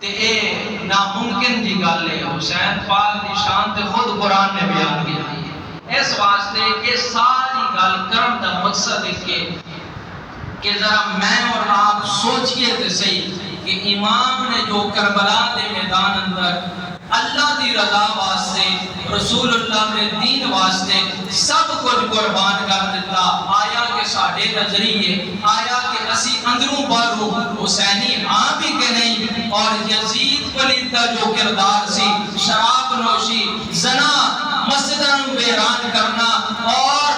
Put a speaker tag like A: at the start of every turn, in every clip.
A: تے اے ناممکن دی گل ہے. حسین پاک دی شان تے خود قرآن نے بیان کی ہے. اس واسطے کہ ساری گل کرن دا مقصد ہے کہ ذرا میں اور آپ سوچئے تے صحیح کہ امام نے جو کربلا دے میدان اندر اللہ دی رضا واسطے رسول اللہ نے دین واسطے سب کچھ قربان کر دیتا. آیا کہ ساڑھے نظریے آیا کہ اسی اندروں بارو حسینی ہاں بھی کہ نہیں. اور یزید ولید کا جو کردار سی شراب نوشی زنا مسجداں ویران کرنا اور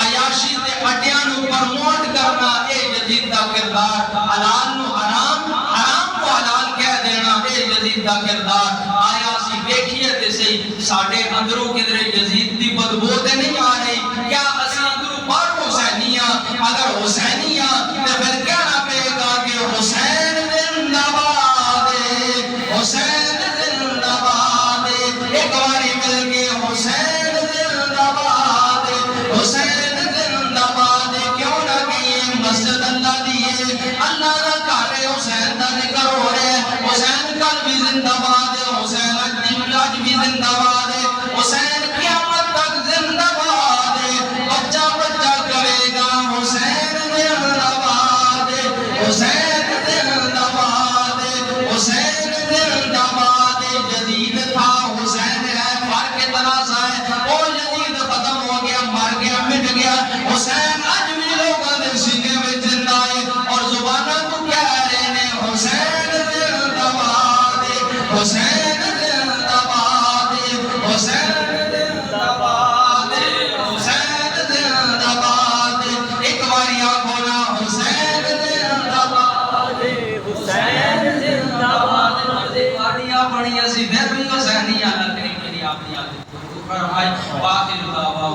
A: عیاشی تے اڈیاں نو پرموٹ کرنا اے یزید دا کردار. حلال نو حرام حرام کو حلال کہہ دینا اے یزید دا کردار. آیا سی دیکھیے تے صحیح ساڑھے اندروں کدھر یزید دی بدبو تے نہیں آ رہی. کیا اسی اندروں بار حسینیاں اگر حسینیاں تے پھر کہنا پے گا کہ حسین زندہ باد حسین زندہ باد. ایک باری مل کے حسین زندہ باد حسین زندہ باد. کیوں نہ کہیں مسجد اللہ دیئے اللہ دا کارے حسین دا ذکر ہو رہے. حسین کل بھی زندہ باد حسین اج بھی زندہ باد حسین قیامت تک زندہ باد. بچہ بچہ کرے گا حسین زندہ باد حسین زندہ باد حسین زندہ باد. یزید تھا حسین ہے فرق اتنا سا ہے. وہ یزید ختم ہو گیا مر گیا مٹ گیا. حسین اج بھی لوگوں نے سینے میں زندہ ہے اور زبانوں کو کہہ رہے ہیں حسین زندہ باد حسین زندہ باد حسین زندہ باد حسین زندہ باد. ایک باری آنکھوں نا حسین زندہ باد حسین زندہ باد. مردیاں بڑی اسی پھر بھی حسینی اللہ کریم کے لیے آپ نے یاد فرمائے. باقی دعوا